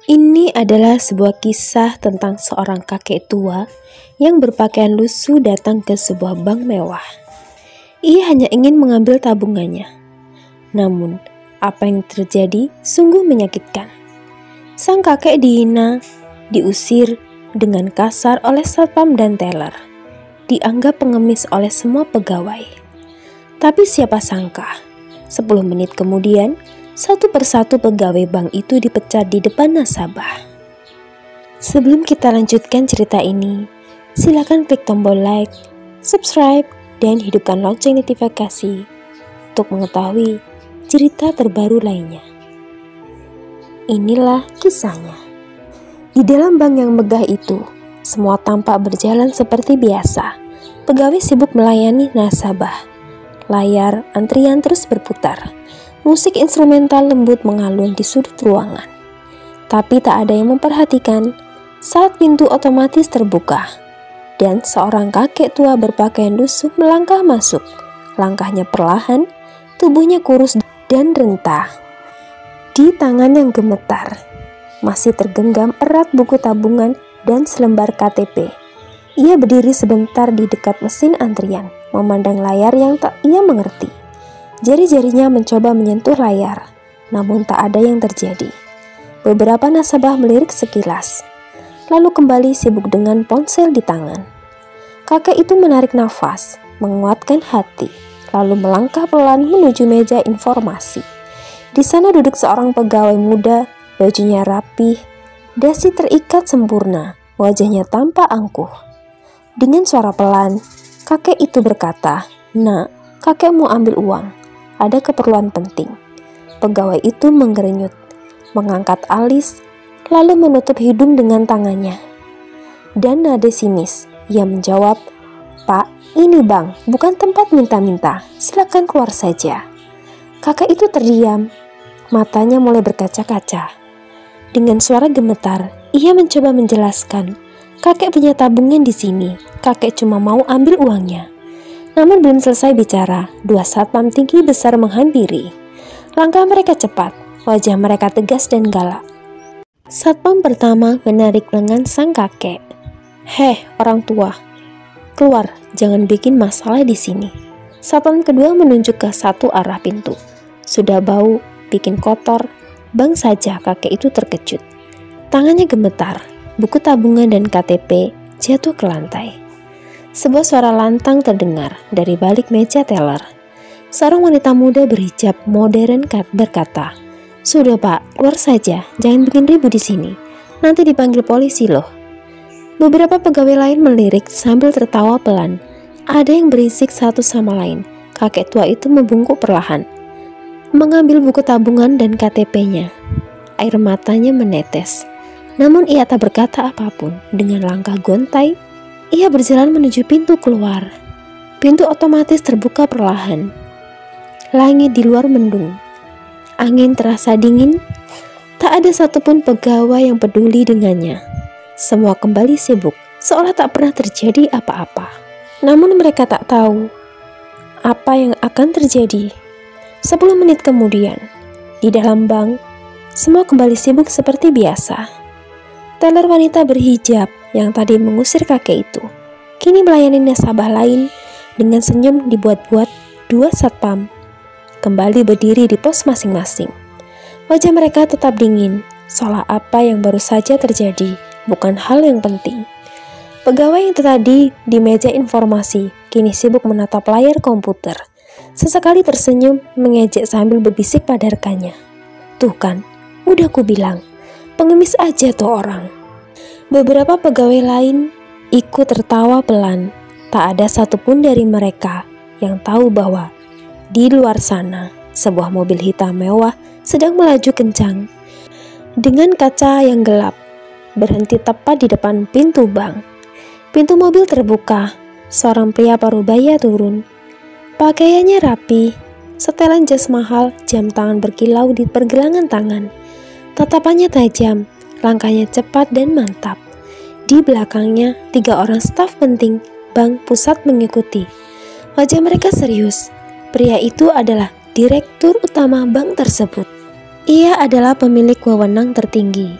Ini adalah sebuah kisah tentang seorang kakek tua yang berpakaian lusuh datang ke sebuah bank mewah. Ia hanya ingin mengambil tabungannya. Namun, apa yang terjadi sungguh menyakitkan. Sang kakek dihina, diusir dengan kasar oleh satpam dan teller. Dianggap pengemis oleh semua pegawai. Tapi siapa sangka, 10 menit kemudian, satu persatu pegawai bank itu dipecat di depan nasabah. Sebelum kita lanjutkan cerita ini, silakan klik tombol like, subscribe, dan hidupkan lonceng notifikasi untuk mengetahui cerita terbaru lainnya. Inilah kisahnya. Di dalam bank yang megah itu, semua tampak berjalan seperti biasa. Pegawai sibuk melayani nasabah. Layar antrian terus berputar. Musik instrumental lembut mengalun di sudut ruangan. Tapi tak ada yang memperhatikan saat pintu otomatis terbuka dan seorang kakek tua berpakaian lusuh melangkah masuk. Langkahnya perlahan, tubuhnya kurus dan rentah. Di tangan yang gemetar, masih tergenggam erat buku tabungan dan selembar KTP. Ia berdiri sebentar di dekat mesin antrian, memandang layar yang tak ia mengerti. Jari-jarinya mencoba menyentuh layar, namun tak ada yang terjadi. Beberapa nasabah melirik sekilas, lalu kembali sibuk dengan ponsel di tangan. Kakek itu menarik nafas, menguatkan hati, lalu melangkah pelan menuju meja informasi. Di sana duduk seorang pegawai muda, bajunya rapih, dasi terikat sempurna, wajahnya tampak angkuh. Dengan suara pelan, kakek itu berkata, "Nak, kakek mau ambil uang. Ada keperluan penting." Pegawai itu menggerenyut, mengangkat alis, lalu menutup hidung dengan tangannya. Dan nada sinis, ia menjawab, "Pak, ini bank, bukan tempat minta-minta. Silakan keluar saja." Kakek itu terdiam, matanya mulai berkaca-kaca. Dengan suara gemetar, ia mencoba menjelaskan, "Kakek punya tabungan di sini. Kakek cuma mau ambil uangnya." Namun belum selesai bicara, dua satpam tinggi besar menghampiri. Langkah mereka cepat, wajah mereka tegas dan galak. Satpam pertama menarik lengan sang kakek. "Heh, orang tua, keluar, jangan bikin masalah di sini." Satpam kedua menunjuk ke satu arah pintu. "Sudah bau, bikin kotor." Bang saja kakek itu terkejut. Tangannya gemetar, buku tabungan dan KTP jatuh ke lantai. Sebuah suara lantang terdengar dari balik meja teller. Seorang wanita muda berhijab modern berkata, "Sudah Pak, keluar saja, jangan bikin ribut di sini. Nanti dipanggil polisi loh." Beberapa pegawai lain melirik sambil tertawa pelan. Ada yang berisik satu sama lain. Kakek tua itu membungkuk perlahan, mengambil buku tabungan dan KTP-nya. Air matanya menetes. Namun ia tak berkata apapun. Dengan langkah gontai, ia berjalan menuju pintu keluar. Pintu otomatis terbuka perlahan. Langit di luar mendung. Angin terasa dingin. Tak ada satupun pegawai yang peduli dengannya. Semua kembali sibuk, seolah tak pernah terjadi apa-apa. Namun mereka tak tahu apa yang akan terjadi. 10 menit kemudian, di dalam bank, semua kembali sibuk seperti biasa. Teller wanita berhijab yang tadi mengusir kakek itu, kini melayani nasabah lain dengan senyum dibuat-buat. Dua satpam kembali berdiri di pos masing-masing. Wajah mereka tetap dingin, seolah apa yang baru saja terjadi bukan hal yang penting. Pegawai yang tadi di meja informasi kini sibuk menatap layar komputer. Sesekali tersenyum mengejek sambil berbisik pada rekannya, "Tuh kan, udah ku bilang, pengemis aja tuh orang." Beberapa pegawai lain ikut tertawa pelan. Tak ada satupun dari mereka yang tahu bahwa di luar sana sebuah mobil hitam mewah sedang melaju kencang dengan kaca yang gelap, berhenti tepat di depan pintu bank. Pintu mobil terbuka, seorang pria parubaya turun. Pakaiannya rapi, setelan jas mahal, jam tangan berkilau di pergelangan tangan. Tatapannya tajam, langkahnya cepat dan mantap. Di belakangnya, 3 orang staf penting bank pusat mengikuti. Wajah mereka serius. Pria itu adalah direktur utama bank tersebut. Ia adalah pemilik wewenang tertinggi.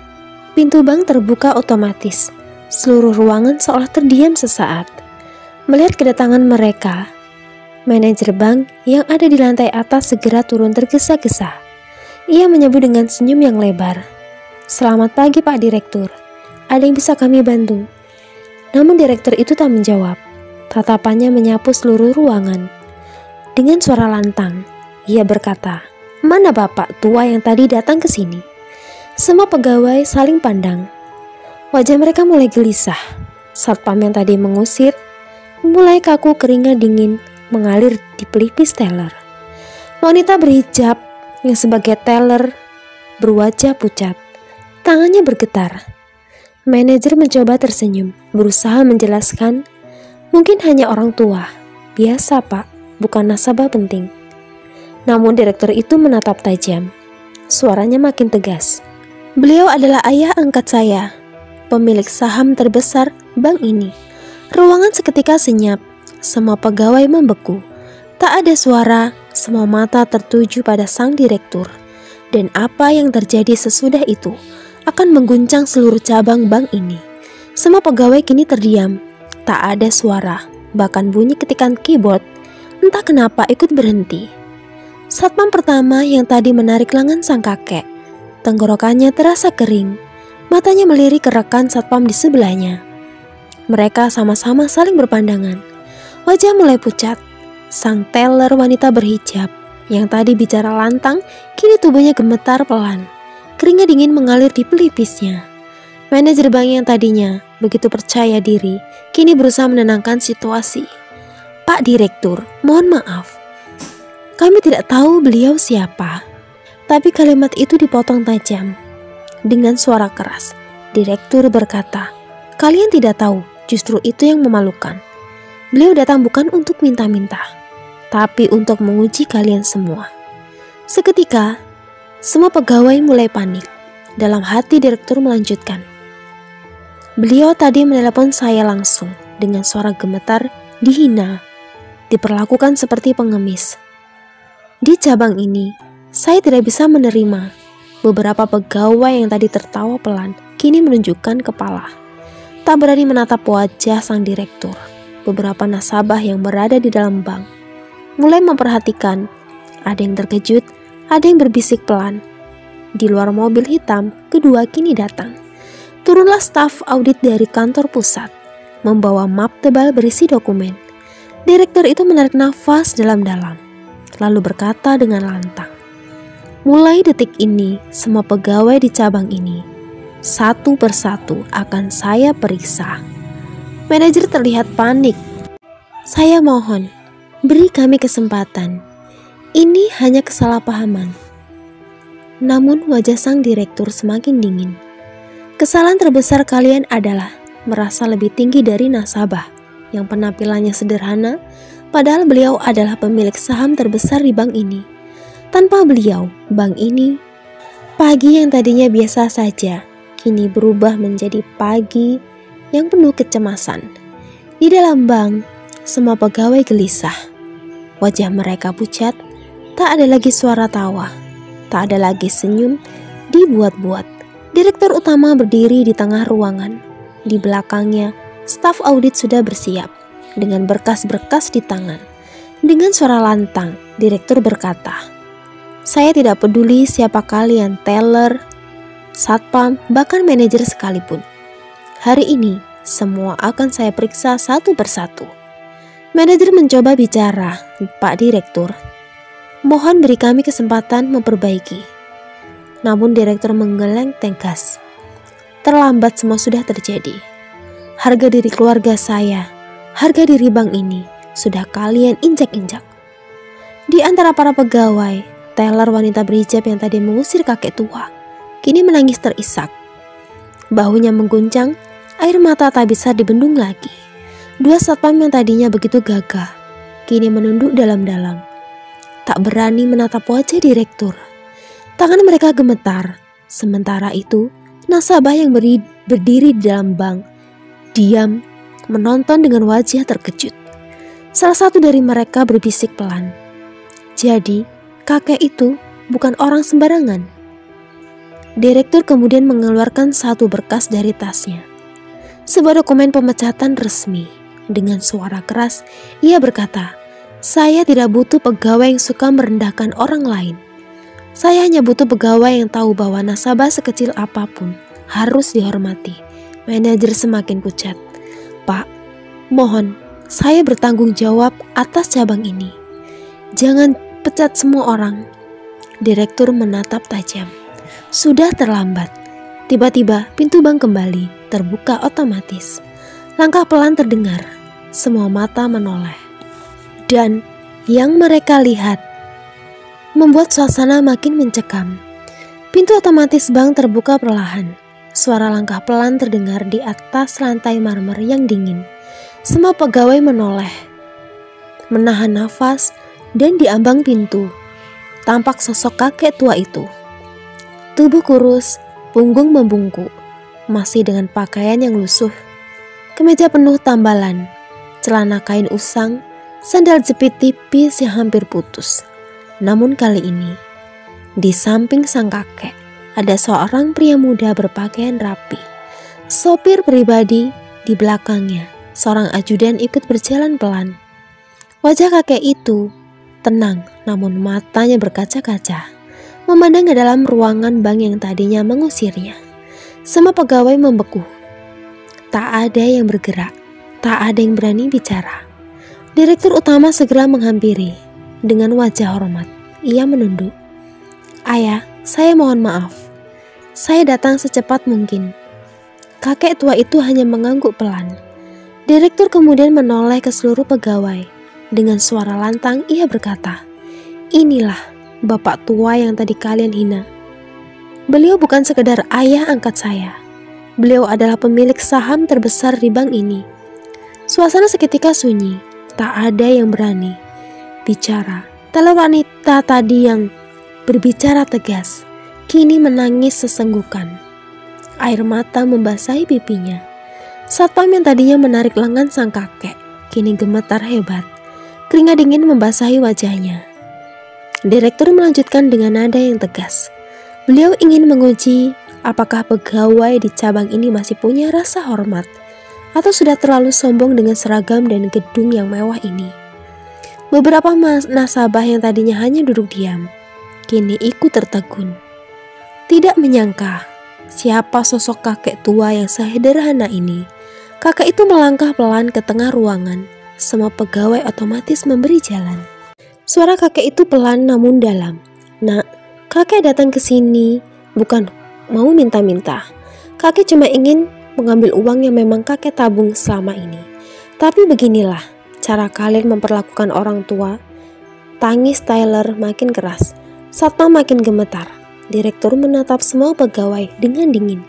Pintu bank terbuka otomatis. Seluruh ruangan seolah terdiam sesaat. Melihat kedatangan mereka, manajer bank yang ada di lantai atas segera turun tergesa-gesa. Ia menyebut dengan senyum yang lebar. "Selamat pagi Pak Direktur, ada yang bisa kami bantu?" Namun direktur itu tak menjawab. Tatapannya menyapu seluruh ruangan. Dengan suara lantang, ia berkata, "Mana bapak tua yang tadi datang ke sini?" Semua pegawai saling pandang. Wajah mereka mulai gelisah. Satpam yang tadi mengusir mulai kaku, keringat dingin mengalir di pelipis teller. Wanita berhijab yang sebagai teller berwajah pucat. Tangannya bergetar. Manajer mencoba tersenyum, berusaha menjelaskan, "Mungkin hanya orang tua. Biasa Pak, bukan nasabah penting." Namun direktur itu menatap tajam. Suaranya makin tegas. "Beliau adalah ayah angkat saya, pemilik saham terbesar bank ini." Ruangan seketika senyap. Semua pegawai membeku. Tak ada suara, semua mata tertuju pada sang direktur. Dan apa yang terjadi sesudah itu akan mengguncang seluruh cabang bank ini. Semua pegawai kini terdiam. Tak ada suara, bahkan bunyi ketikan keyboard entah kenapa ikut berhenti. Satpam pertama yang tadi menarik lengan sang kakek. Tenggorokannya terasa kering. Matanya melirik ke rekan satpam di sebelahnya. Mereka sama-sama saling berpandangan. Wajah mulai pucat. Sang teller wanita berhijab yang tadi bicara lantang, kini tubuhnya gemetar pelan. Keringat dingin mengalir di pelipisnya. Manajer bank yang tadinya begitu percaya diri, kini berusaha menenangkan situasi. "Pak Direktur, mohon maaf. Kami tidak tahu beliau siapa." Tapi kalimat itu dipotong tajam. Dengan suara keras, direktur berkata, "Kalian tidak tahu, justru itu yang memalukan. Beliau datang bukan untuk minta-minta, tapi untuk menguji kalian semua." Seketika, semua pegawai mulai panik. Dalam hati direktur melanjutkan, "Beliau tadi menelepon saya langsung dengan suara gemetar, dihina, diperlakukan seperti pengemis. Di cabang ini, saya tidak bisa menerima." Beberapa pegawai yang tadi tertawa pelan, kini menunjukkan kepala. Tak berani menatap wajah sang direktur. Beberapa nasabah yang berada di dalam bank mulai memperhatikan. Ada yang terkejut, ada yang berbisik pelan. Di luar mobil hitam, kedua kini datang. Turunlah staf audit dari kantor pusat, membawa map tebal berisi dokumen. Direktur itu menarik nafas dalam-dalam, lalu berkata dengan lantang, "Mulai detik ini, semua pegawai di cabang ini, satu persatu akan saya periksa." Manajer terlihat panik. "Saya mohon, beri kami kesempatan. Ini hanya kesalahpahaman." Namun wajah sang direktur semakin dingin. "Kesalahan terbesar kalian adalah merasa lebih tinggi dari nasabah yang penampilannya sederhana, padahal beliau adalah pemilik saham terbesar di bank ini. Tanpa beliau, bank ini, pagi yang tadinya biasa saja, kini berubah menjadi pagi yang penuh kecemasan." Di dalam bank, semua pegawai gelisah. Wajah mereka pucat, tak ada lagi suara tawa, tak ada lagi senyum dibuat-buat. Direktur utama berdiri di tengah ruangan. Di belakangnya, staf audit sudah bersiap, dengan berkas-berkas di tangan. Dengan suara lantang, direktur berkata, "Saya tidak peduli siapa kalian, teller, satpam, bahkan manajer sekalipun. Hari ini, semua akan saya periksa satu persatu." Manajer mencoba bicara, "Pak Direktur, mohon beri kami kesempatan memperbaiki." Namun direktur menggeleng tegas. "Terlambat semua sudah terjadi. Harga diri keluarga saya, harga diri bank ini, sudah kalian injak-injak." Di antara para pegawai, teller wanita berhijab yang tadi mengusir kakek tua, kini menangis terisak. Bahunya mengguncang, air mata tak bisa dibendung lagi. Dua satpam yang tadinya begitu gagah, kini menunduk dalam-dalam. Tak berani menatap wajah direktur. Tangan mereka gemetar. Sementara itu, nasabah yang berdiri di dalam bank, diam, menonton dengan wajah terkejut. Salah satu dari mereka berbisik pelan, "Jadi, kakek itu bukan orang sembarangan." Direktur kemudian mengeluarkan satu berkas dari tasnya. Sebuah dokumen pemecatan resmi. Dengan suara keras, ia berkata, "Saya tidak butuh pegawai yang suka merendahkan orang lain. Saya hanya butuh pegawai yang tahu bahwa nasabah sekecil apapun harus dihormati." Manajer semakin pucat. "Pak, mohon, saya bertanggung jawab atas cabang ini. Jangan pecat semua orang." Direktur menatap tajam. Sudah terlambat. Tiba-tiba pintu bank kembali terbuka otomatis. Langkah pelan terdengar. Semua mata menoleh. Dan yang mereka lihat membuat suasana makin mencekam. Pintu otomatis bank terbuka perlahan. Suara langkah pelan terdengar di atas lantai marmer yang dingin. Semua pegawai menoleh, menahan nafas, dan di ambang pintu tampak sosok kakek tua itu. Tubuh kurus, punggung membungkuk, masih dengan pakaian yang lusuh. Kemeja penuh tambalan, celana kain usang, sandal jepit tipis yang hampir putus. Namun kali ini, di samping sang kakek, ada seorang pria muda berpakaian rapi. Sopir pribadi di belakangnya, seorang ajudan ikut berjalan pelan. Wajah kakek itu tenang, namun matanya berkaca-kaca, memandang ke dalam ruangan bank yang tadinya mengusirnya. Semua pegawai membeku. Tak ada yang bergerak, tak ada yang berani bicara. Direktur utama segera menghampiri. Dengan wajah hormat, ia menunduk. "Ayah, saya mohon maaf. Saya datang secepat mungkin." Kakek tua itu hanya mengangguk pelan. Direktur kemudian menoleh ke seluruh pegawai. Dengan suara lantang ia berkata, "Inilah bapak tua yang tadi kalian hina. Beliau bukan sekedar ayah angkat saya. Beliau adalah pemilik saham terbesar di bank ini." Suasana seketika sunyi. Tak ada yang berani bicara. Telah wanita tadi yang berbicara tegas, kini menangis sesenggukan. Air mata membasahi pipinya. Satpam yang tadinya menarik lengan sang kakek, kini gemetar hebat. Keringat dingin membasahi wajahnya. Direktur melanjutkan dengan nada yang tegas. Beliau ingin menguji apakah pegawai di cabang ini masih punya rasa hormat atau sudah terlalu sombong dengan seragam dan gedung yang mewah ini. Beberapa nasabah yang tadinya hanya duduk diam, kini ikut tertegun. Tidak menyangka siapa sosok kakek tua yang sederhana ini. Kakek itu melangkah pelan ke tengah ruangan. Semua pegawai otomatis memberi jalan. Suara kakek itu pelan namun dalam. "Nak, kakek datang ke sini bukan mau minta-minta. Kakek cuma ingin mengambil uang yang memang kakek tabung selama ini. Tapi beginilah cara kalian memperlakukan orang tua." Tangis Tyler makin keras. Satpam makin gemetar. Direktur menatap semua pegawai dengan dingin.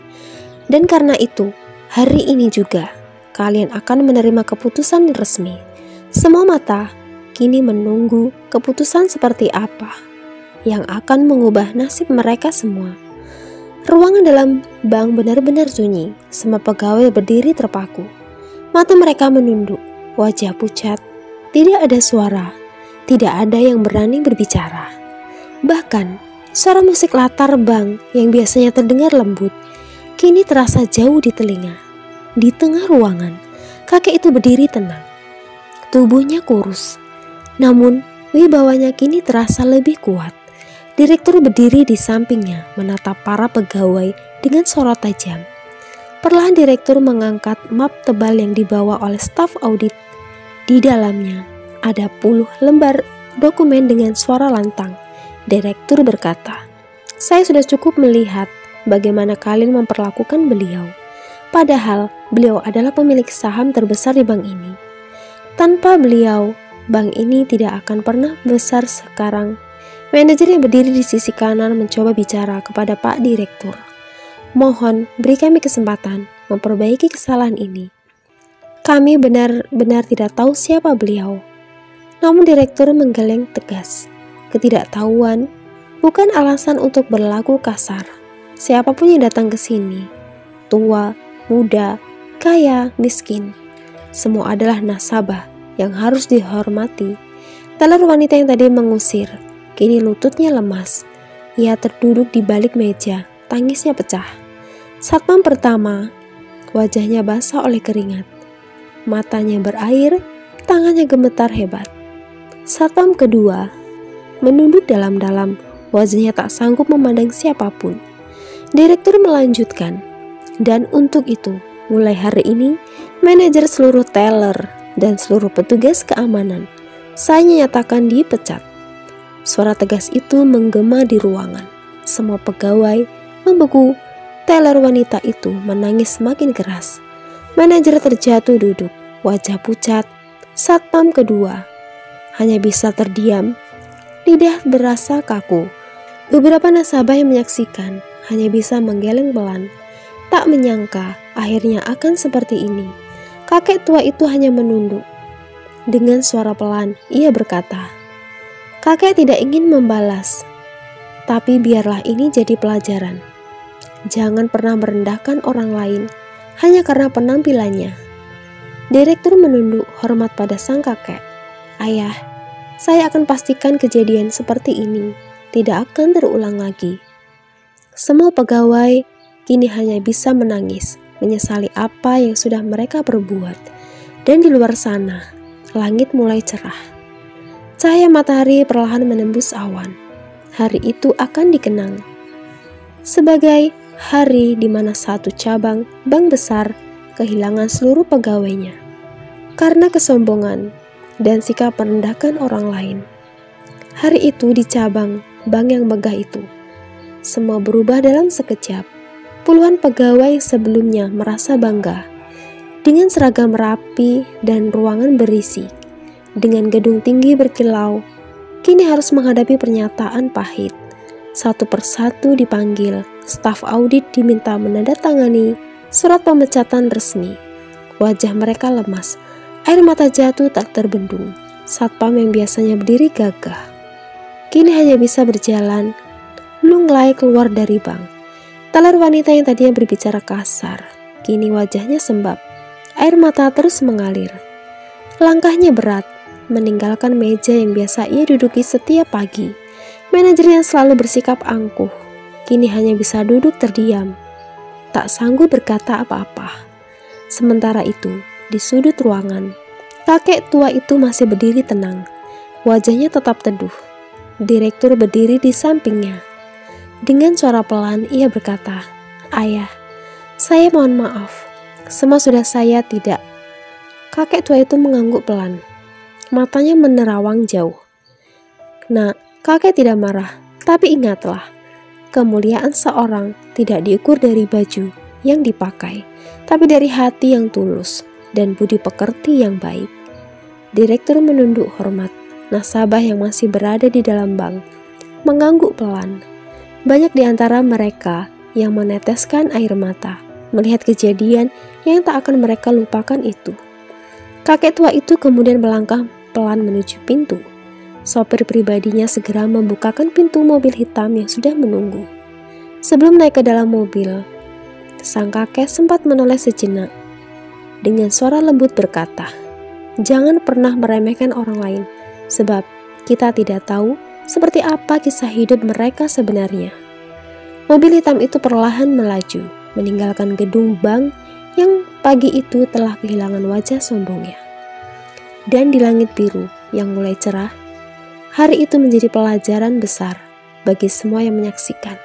"Dan karena itu, hari ini juga kalian akan menerima keputusan resmi." Semua mata kini menunggu keputusan seperti apa yang akan mengubah nasib mereka semua. Ruangan dalam bank benar-benar sunyi. Semua pegawai berdiri terpaku. Mata mereka menunduk, wajah pucat. Tidak ada suara, tidak ada yang berani berbicara. Bahkan, suara musik latar bank yang biasanya terdengar lembut, kini terasa jauh di telinga. Di tengah ruangan, kakek itu berdiri tenang. Tubuhnya kurus, namun wibawanya kini terasa lebih kuat. Direktur berdiri di sampingnya, menatap para pegawai dengan sorot tajam. Perlahan direktur mengangkat map tebal yang dibawa oleh staf audit. Di dalamnya ada puluh lembar dokumen dengan suara lantang. Direktur berkata, "Saya sudah cukup melihat bagaimana kalian memperlakukan beliau. Padahal beliau adalah pemilik saham terbesar di bank ini. Tanpa beliau, bank ini tidak akan pernah besar sekarang." Manajer yang berdiri di sisi kanan mencoba bicara kepada Pak Direktur. "Mohon beri kami kesempatan memperbaiki kesalahan ini. Kami benar-benar tidak tahu siapa beliau." Namun Direktur menggeleng tegas. Ketidaktahuan bukan alasan untuk berlaku kasar. Siapapun yang datang ke sini, tua, muda, kaya, miskin, semua adalah nasabah yang harus dihormati. Teler wanita yang tadi mengusir, kini lututnya lemas. Ia terduduk di balik meja, tangisnya pecah. Satpam pertama, wajahnya basah oleh keringat, matanya berair, tangannya gemetar hebat. Satpam kedua menunduk dalam-dalam, wajahnya tak sanggup memandang siapapun. Direktur melanjutkan, dan untuk itu, mulai hari ini, manajer seluruh teller dan seluruh petugas keamanan saya nyatakan dipecat. Suara tegas itu menggema di ruangan. Semua pegawai membeku. Teller wanita itu menangis semakin keras. Manajer terjatuh duduk, wajah pucat. Satpam kedua hanya bisa terdiam, lidah berasa kaku. Beberapa nasabah yang menyaksikan hanya bisa menggeleng pelan. Tak menyangka akhirnya akan seperti ini. Kakek tua itu hanya menunduk. Dengan suara pelan, ia berkata, "Kakek tidak ingin membalas, tapi biarlah ini jadi pelajaran. Jangan pernah merendahkan orang lain hanya karena penampilannya." Direktur menunduk hormat pada sang kakek. "Ayah, saya akan pastikan kejadian seperti ini tidak akan terulang lagi." Semua pegawai kini hanya bisa menangis, menyesali apa yang sudah mereka perbuat. Dan di luar sana, langit mulai cerah. Cahaya matahari perlahan menembus awan. Hari itu akan dikenang sebagai hari di mana satu cabang bank besar kehilangan seluruh pegawainya karena kesombongan dan sikap merendahkan orang lain. Hari itu di cabang bank yang megah itu, semua berubah dalam sekejap. Puluhan pegawai sebelumnya merasa bangga dengan seragam rapi dan ruangan berisi, dengan gedung tinggi berkilau, kini harus menghadapi pernyataan pahit. Satu persatu dipanggil, staf audit diminta menandatangani surat pemecatan resmi. Wajah mereka lemas, air mata jatuh tak terbendung. Satpam yang biasanya berdiri gagah, kini hanya bisa berjalan lunglai keluar dari bank. Teller wanita yang tadinya berbicara kasar, kini wajahnya sembab, air mata terus mengalir. Langkahnya berat, meninggalkan meja yang biasa ia duduki setiap pagi. Manajer yang selalu bersikap angkuh, kini hanya bisa duduk terdiam, tak sanggup berkata apa-apa. Sementara itu, di sudut ruangan, kakek tua itu masih berdiri tenang, wajahnya tetap teduh. Direktur berdiri di sampingnya. Dengan suara pelan, ia berkata, "Ayah, saya mohon maaf, semua sudah saya tidak." Kakek tua itu mengangguk pelan. Matanya menerawang jauh. "Nak, kakek tidak marah, tapi ingatlah, kemuliaan seorang tidak diukur dari baju yang dipakai, tapi dari hati yang tulus dan budi pekerti yang baik." Direktur menunduk hormat. Nasabah yang masih berada di dalam bank mengangguk pelan. Banyak di antara mereka yang meneteskan air mata melihat kejadian yang tak akan mereka lupakan itu. Kakek tua itu kemudian melangkah pelan menuju pintu. Sopir pribadinya segera membukakan pintu mobil hitam yang sudah menunggu. Sebelum naik ke dalam mobil, sang kakek sempat menoleh sejenak. Dengan suara lembut berkata, "Jangan pernah meremehkan orang lain, sebab kita tidak tahu seperti apa kisah hidup mereka sebenarnya." Mobil hitam itu perlahan melaju, meninggalkan gedung bank yang pagi itu telah kehilangan wajah sombongnya. Dan di langit biru yang mulai cerah, hari itu menjadi pelajaran besar bagi semua yang menyaksikan.